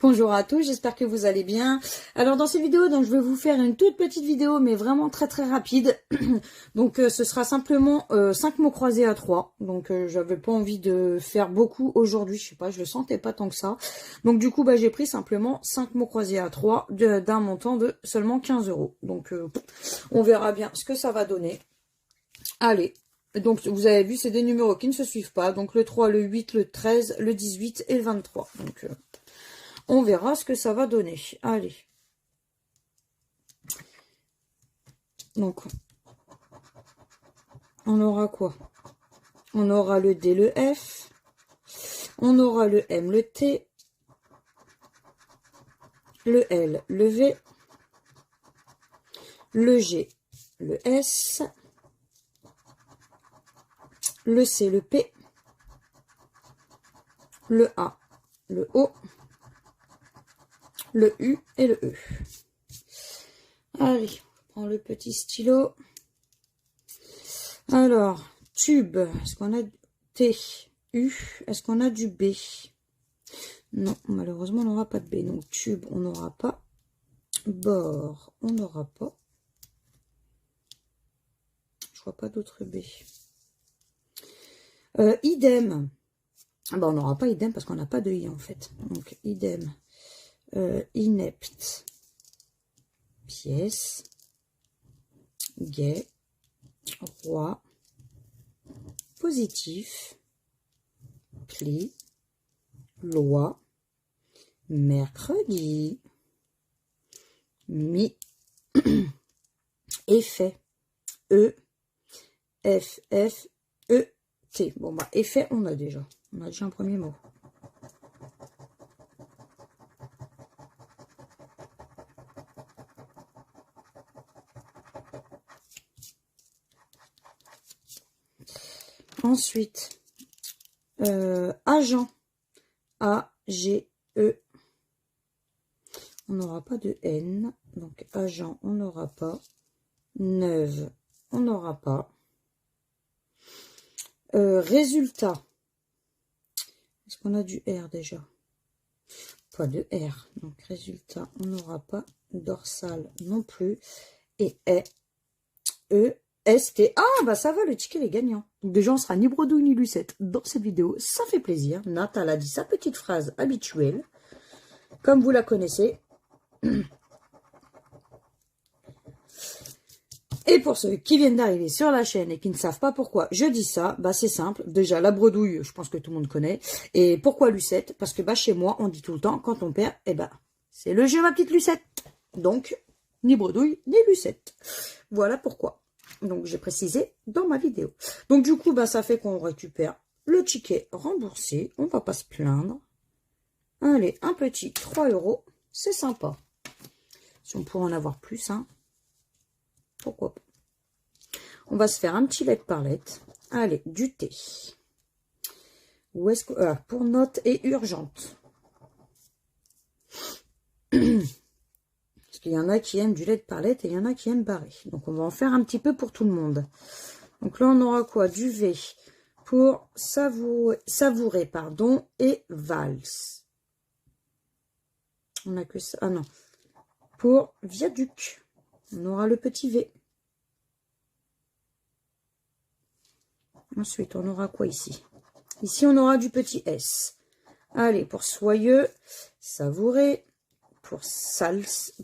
Bonjour à tous, j'espère que vous allez bien. Alors dans cette vidéo, donc je vais vous faire une toute petite vidéo, mais vraiment très rapide. Donc ce sera simplement 5 mots croisés à 3. Donc j'avais pas envie de faire beaucoup aujourd'hui, je sais pas, je le sentais pas tant que ça. Donc du coup, j'ai pris simplement 5 mots croisés à 3 d'un montant de seulement 15 €. Donc on verra bien ce que ça va donner. Allez. Donc vous avez vu, c'est des numéros qui ne se suivent pas. Donc le 3, le 8, le 13, le 18 et le 23. Donc on verra ce que ça va donner. Allez. Donc, on aura quoi? On aura le D, le F. On aura le M, le T. Le L, le V. Le G, le S. Le C, le P. Le A, le O. Le U et le E. Allez, on prend le petit stylo. Alors, tube, est-ce qu'on a T, U, est-ce qu'on a du B? Non, malheureusement, on n'aura pas de B. Donc, tube, on n'aura pas. Bord, on n'aura pas. Je vois pas d'autre B. Idem. On n'aura pas idem parce qu'on n'a pas de I, en fait. Donc, idem. Inepte. Pièce. Gai. Roi. Positif. Pli. Loi. Mercredi. Mi. Effet. E. F. F. E. T. Bon, effet, on a déjà. On a déjà un premier mot. Ensuite, agent. A, G, E. On n'aura pas de N. Donc, agent, on n'aura pas. Neuve, on n'aura pas. Résultat. Est-ce qu'on a du R déjà? Pas de R. Donc, résultat, on n'aura pas. Dorsal non plus. Et E, S, T. Ah, ça va, le ticket est gagnant. Donc, déjà, on sera ni bredouille ni lucette dans cette vidéo. Ça fait plaisir. Nat, elle a dit sa petite phrase habituelle. Comme vous la connaissez. Et pour ceux qui viennent d'arriver sur la chaîne et qui ne savent pas pourquoi je dis ça, c'est simple. Déjà, la bredouille, je pense que tout le monde connaît. Et pourquoi Lucette? Parce que chez moi, on dit tout le temps, quand on perd, c'est le jeu, ma petite Lucette. Donc, ni bredouille, ni Lucette. Voilà pourquoi. Donc, j'ai précisé dans ma vidéo. Donc, du coup, ça fait qu'on récupère le ticket remboursé. On va pas se plaindre. Allez, un petit 3 €. C'est sympa. Si on pourrait en avoir plus, hein. Pourquoi pas. On va se faire un petit lettre par lettre. Allez, du thé. Où est-ce que... pour note et urgente. Parce qu'il y en a qui aiment du lettre par lettre et il y en a qui aiment barré. Donc, on va en faire un petit peu pour tout le monde. Donc là, on aura quoi? Du V pour savourer, pardon, et valse. On n'a que ça. Ah non. Pour viaduc, on aura le petit V. Ensuite, on aura quoi ici? Ici, on aura du petit S. Allez, pour soyeux, savourer,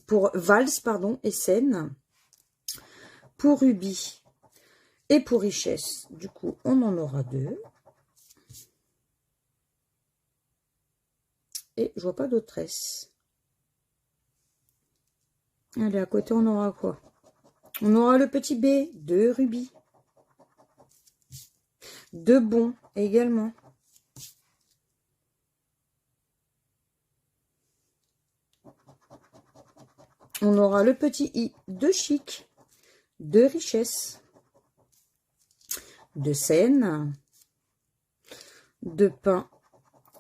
pour valse, pardon, et scène, pour rubis et pour richesse. Du coup, on en aura 2. Et je vois pas d'autre S. Allez, à côté, on aura quoi? On aura le petit B de rubis. De bon également. On aura le petit I de chic, de richesse, de scène, de pain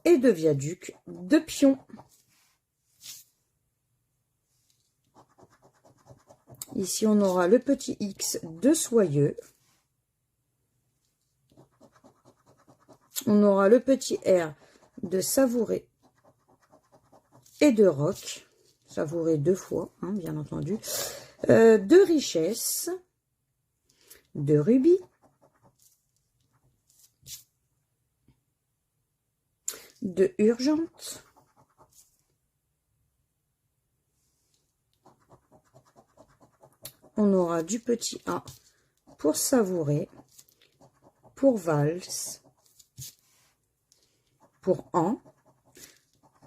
et de viaduc, de pion. Ici, on aura le petit X de soyeux. On aura le petit R de savourer. et de roc. Savouré 2 fois, hein, bien entendu. De richesse, de rubis, de urgente, on aura du petit A pour savourer, pour valse, pour an,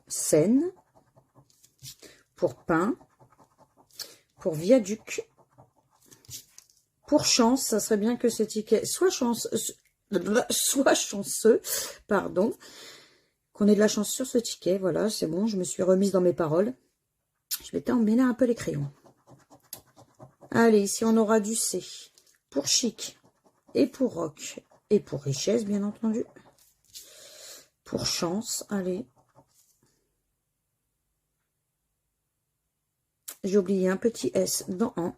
scène, pour pain, pour viaduc, pour chance. Ça serait bien que ce ticket soit chanceux, pardon, qu'on ait de la chance sur ce ticket. Voilà, c'est bon, je me suis remise dans mes paroles. Je vais t'emmêler un peu les crayons. Allez, ici on aura du C pour chic et pour rock et pour richesse, bien entendu. Pour chance, allez. J'ai oublié un petit S dans un.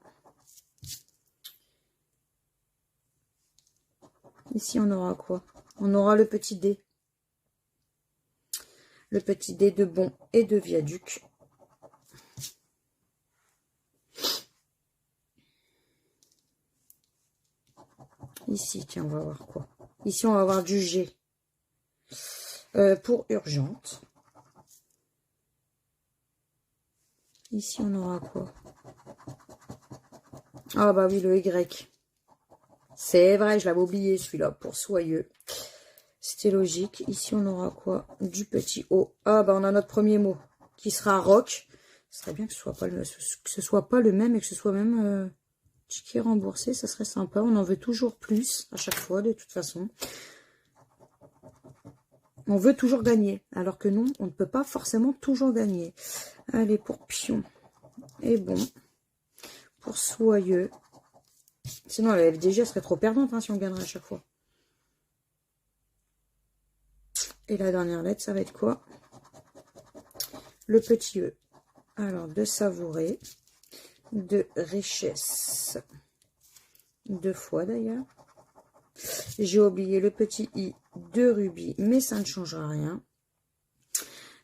Ici, on aura quoi? On aura le petit D. Le petit D de bon et de viaduc. Ici, tiens, on va voir quoi? Ici, on va avoir du G. Pour urgente. Ici, on aura quoi? Ah bah oui, le Y. C'est vrai, je l'avais oublié celui-là, pour soyeux. C'était logique. Ici, on aura quoi? Du petit O. Ah bah on a notre premier mot, qui sera rock. Ce serait bien que ce soit pas le même et que ce soit même ticket remboursé, ça serait sympa. On en veut toujours plus à chaque fois, de toute façon. On veut toujours gagner, alors que non, on ne peut pas forcément toujours gagner. Allez, pour pion. Et bon. Pour soyeux. Sinon, la FDG serait trop perdante hein, si on gagnerait à chaque fois. Et la dernière lettre, ça va être quoi? Le petit E. Alors, de savourer, de richesse. 2 fois d'ailleurs. J'ai oublié le petit I de rubis, mais ça ne changera rien.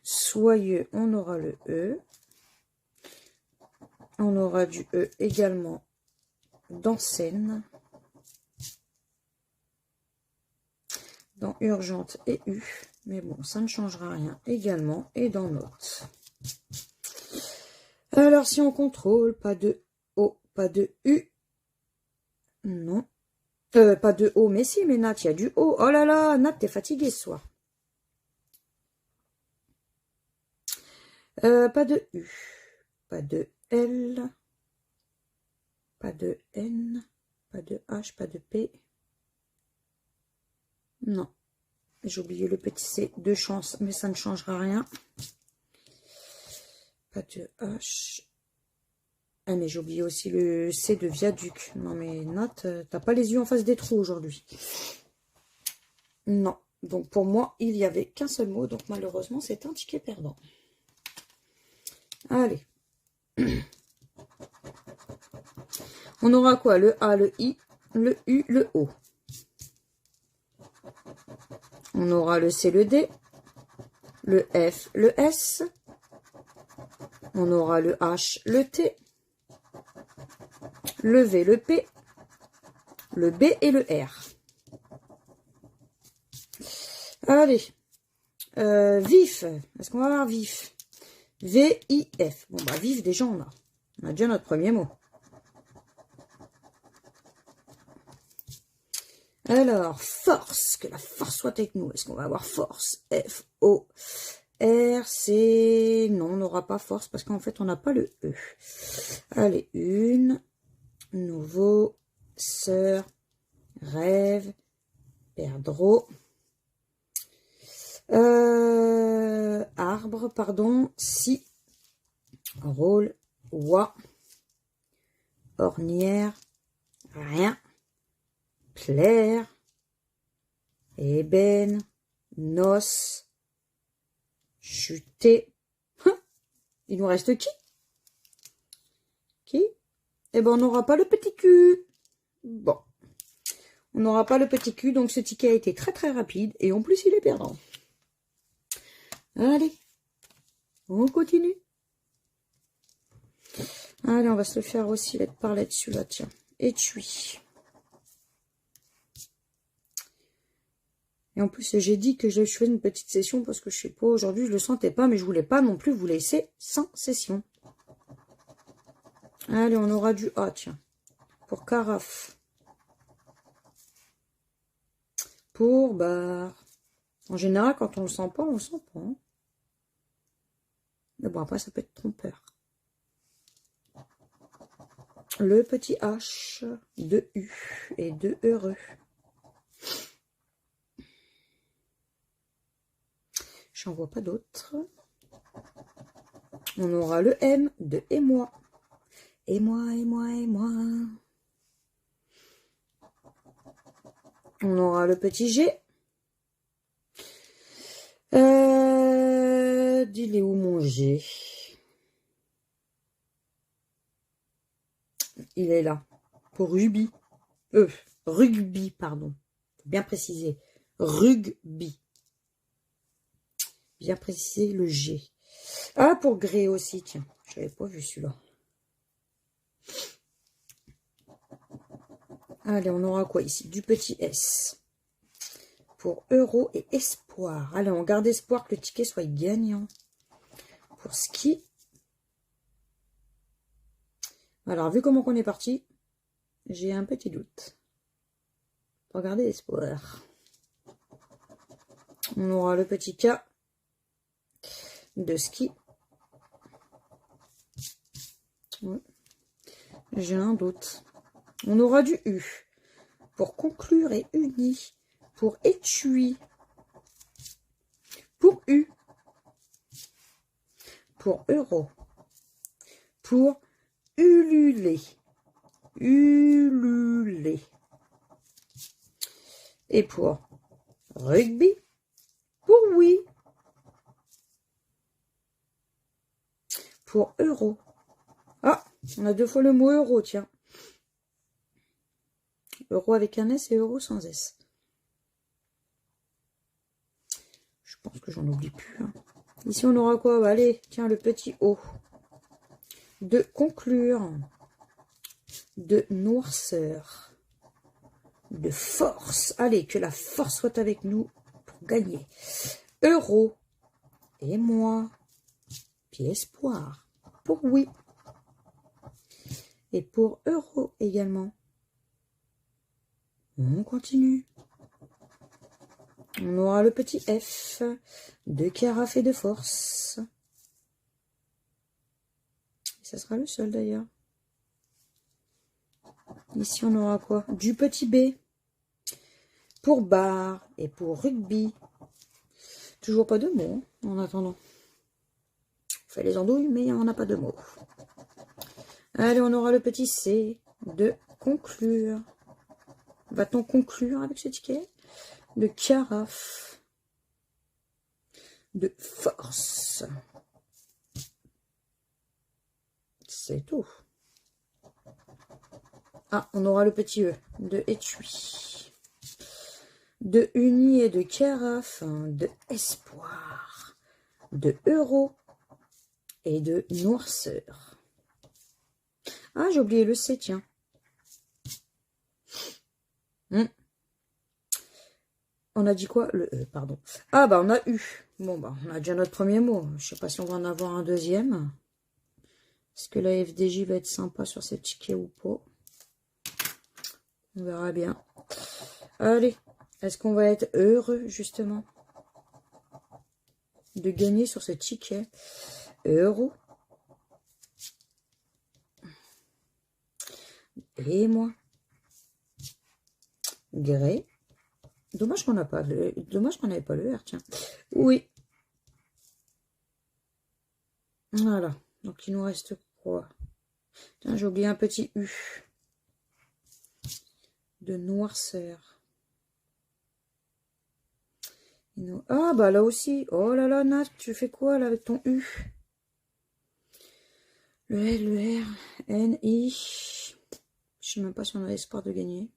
Soyeux, on aura le E. On aura du E également dans scène. Dans urgente et U. Mais bon, ça ne changera rien également. Et dans note. Alors, si on contrôle, pas de O, pas de U. Non. Pas de O, mais si, mais Nat, il y a du O. Oh là là, Nat, t'es fatiguée ce soir. Pas de U. Pas de L. Pas de N. Pas de H, pas de P. Non. J'ai oublié le petit C de chance, mais ça ne changera rien. Pas de H. Ah, mais j'ai oublié aussi le C de viaduc. Non, mais Nat, t'as pas les yeux en face des trous aujourd'hui. Non. Donc, pour moi, il n'y avait qu'un seul mot. Donc, malheureusement, c'est un ticket perdant. Allez. On aura quoi? Le A, le I, le U, le O. On aura le C, le D, le F, le S. On aura le H, le T, le V, le P, le B et le R. Allez. Vif. Est-ce qu'on va avoir vif? V-I-F. Bon, bah, vif, déjà, on a. On a déjà notre premier mot. Alors, force. Que la force soit avec nous. Est-ce qu'on va avoir force? F-O-R, C. Non, on n'aura pas force parce qu'en fait, on n'a pas le E. Allez, une. Nouveau. Sœur. Rêve. Perdreau. Arbre, pardon. Si. Rôle. Oie. Ornière. Rien. Plaire. Ébène. Noce. Chuter. Il nous reste qui? Qui? Eh ben, on n'aura pas le petit cul. Bon. On n'aura pas le petit cul, donc ce ticket a été très très rapide. Et en plus, il est perdant. Allez. On continue. Allez, on va se le faire aussi lettre par lettre celui-là, tiens. Étui. Et en plus, j'ai dit que je fais une petite session parce que je sais pas, aujourd'hui, je le sentais pas, mais je voulais pas non plus vous laisser sans session. Allez, on aura du A, tiens. Pour carafe. Pour barre. En général, quand on le sent pas, on le sent pas. Hein. Mais bon, après, ça peut être trompeur. Le petit H de U et de heureux. J'en vois pas d'autres. On aura le M de émoi. Émoi, émoi, émoi. On aura le petit G. Dis-les où mon G? Il est là. Pour rugby. Rugby, pardon. Bien préciser. Rugby. Bien préciser le G. Ah, pour gré aussi, tiens. Je n'avais pas vu celui-là. Allez, on aura quoi ici? Du petit S. Pour euro et espoir. Allez, on garde espoir que le ticket soit gagnant. Pour ski. Alors, vu comment on est parti, j'ai un petit doute. Regardez espoir. On aura le petit K de ski. Ouais. J'ai un doute. On aura du U. Pour conclure et uni. Pour étui. Pour U. Pour euro. Pour ululer. Ululer. Et pour rugby. Pour oui. Pour euro. Ah, on a deux fois le mot euro, tiens. Euro avec un S et euro sans S. Je pense que j'en oublie plus. Hein. Ici, on aura quoi? Bah, allez, tiens, le petit O. De conclure. De noirceur. De force. Allez, que la force soit avec nous pour gagner. Euro. Et moi. Puis espoir. Pour oui. Et pour euro également. On continue. On aura le petit F de carafe et de force. Et ça sera le seul d'ailleurs. Ici, on aura quoi? Du petit B pour barre et pour rugby. Toujours pas de mots en attendant. On fait les andouilles, mais on n'a pas de mots. Allez, on aura le petit C de conclure. Va-t-on conclure avec ce ticket? De carafe. De force. C'est tout. Ah, on aura le petit E de étui. De uni et de carafe. De espoir. De euro. Et de noirceur. Ah, j'ai oublié le C, tiens. On a dit quoi? Le E, pardon. Ah, bah, on a eu. Bon, bah, on a déjà notre premier mot. Je sais pas si on va en avoir un deuxième. Est-ce que la FDJ va être sympa sur ces tickets ou pas? On verra bien. Allez. Est-ce qu'on va être heureux, justement, de gagner sur ce ticket? Euro. Et moi. Gré. Dommage qu'on n'a pas le... Dommage qu'on n'avait pas le R, tiens. Oui. Voilà. Donc, il nous reste quoi? Tiens, j'ai oublié un petit U. De noirceur. Ah, bah là aussi. Oh là là, Nat, tu fais quoi là avec ton U? Le L, le R, N, I. Je sais même pas si on a espoir de gagner. De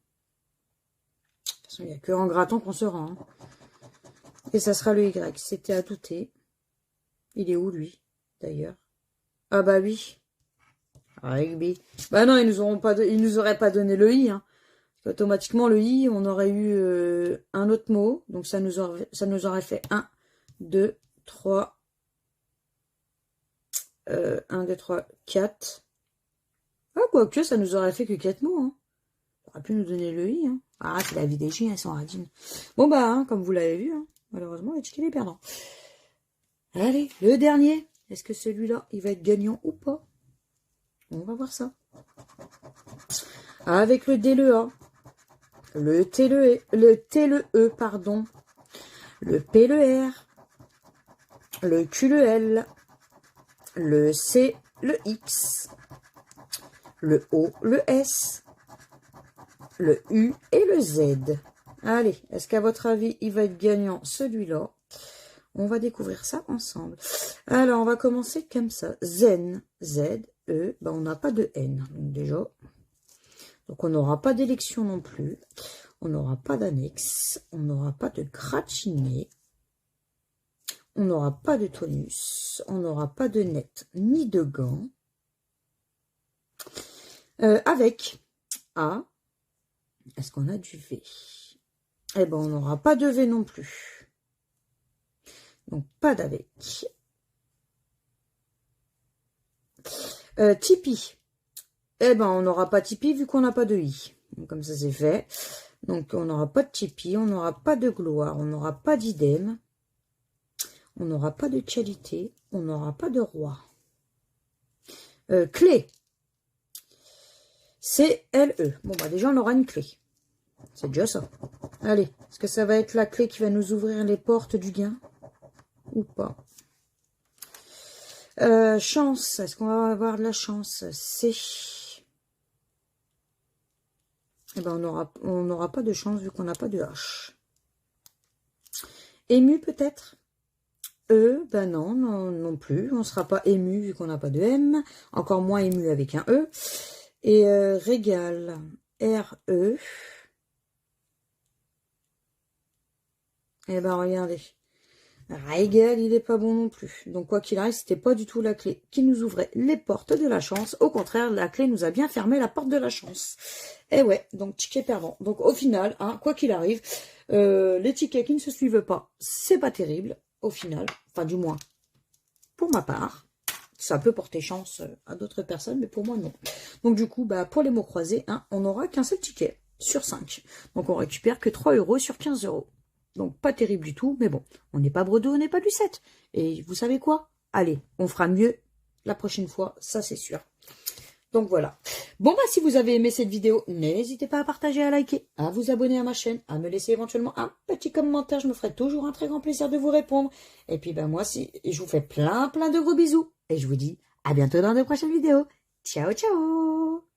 toute façon, il n'y a que en grattant qu'on se rend. Hein. Et ça sera le Y. C'était à douter. Il est où, lui? d'ailleurs. Ah bah oui. Rugby. Bah non, ils nous auraient pas donné le i, hein. Automatiquement, le i, on aurait eu un autre mot. Donc, ça nous aurait fait 1, 2, 3. 1, 2, 3, 4. Ah, quoique, ça nous aurait fait que 4 mots, hein. On aurait pu nous donner le i, hein. Ah, c'est la vie des J, elles sont radines. Bon, bah, hein, comme vous l'avez vu, hein, malheureusement, les tickets les perdants. Allez, le dernier. Est-ce que celui-là, il va être gagnant ou pas? On va voir ça. Avec le D, le A, le T, le E, pardon, le P, le R, le Q, le L, le C, le X, le O, le S, le U et le Z. Allez, est-ce qu'à votre avis, il va être gagnant celui-là? On va découvrir ça ensemble. Alors, on va commencer comme ça. Zen, Z, E, ben, on n'a pas de N, donc déjà. Donc, on n'aura pas d'élection non plus. On n'aura pas d'annexe. On n'aura pas de gratiné. On n'aura pas de tonus. On n'aura pas de net ni de gants. Avec A, est-ce qu'on a du V? Eh ben, on n'aura pas de V non plus. Donc, pas d'avec. Tipeee. Eh ben, on n'aura pas Tipeee vu qu'on n'a pas de I. Donc, comme ça, c'est fait. Donc, on n'aura pas de Tipeee, on n'aura pas de gloire, on n'aura pas d'idem. On n'aura pas de qualité, on n'aura pas de roi. Clé. C-L-E. Bon, bah, déjà, on aura une clé. C'est déjà ça. Allez, est-ce que ça va être la clé qui va nous ouvrir les portes du gain? Ou pas? Chance. Est-ce qu'on va avoir de la chance? C. Eh ben, on n'aura pas de chance vu qu'on n'a pas de H. Ému, peut-être? E, ben non, non plus. On ne sera pas ému vu qu'on n'a pas de M. Encore moins ému avec un E. Et régal. R-E. Eh ben, regardez. Régal, il n'est pas bon non plus. Donc, quoi qu'il arrive, c'était pas du tout la clé qui nous ouvrait les portes de la chance. Au contraire, la clé nous a bien fermé la porte de la chance. Et ouais, donc ticket perdant. Donc, au final, hein, quoi qu'il arrive, les tickets qui ne se suivent pas, c'est pas terrible, au final. Enfin, du moins, pour ma part. Ça peut porter chance à d'autres personnes, mais pour moi, non. Donc, du coup, bah, pour les mots croisés, hein, on n'aura qu'un seul ticket sur 5. Donc, on récupère que 3 € sur 15 €. Donc, pas terrible du tout, mais bon, on n'est pas Bredou, on n'est pas Lucette. Et vous savez quoi? Allez, on fera mieux la prochaine fois, ça c'est sûr. Donc, voilà. Bon, bah, si vous avez aimé cette vidéo, n'hésitez pas à partager, à liker, à vous abonner à ma chaîne, à me laisser éventuellement un petit commentaire. Je me ferai toujours un très grand plaisir de vous répondre. Et puis, bah, moi, je vous fais plein de gros bisous. Et je vous dis à bientôt dans de prochaines vidéos. Ciao, ciao!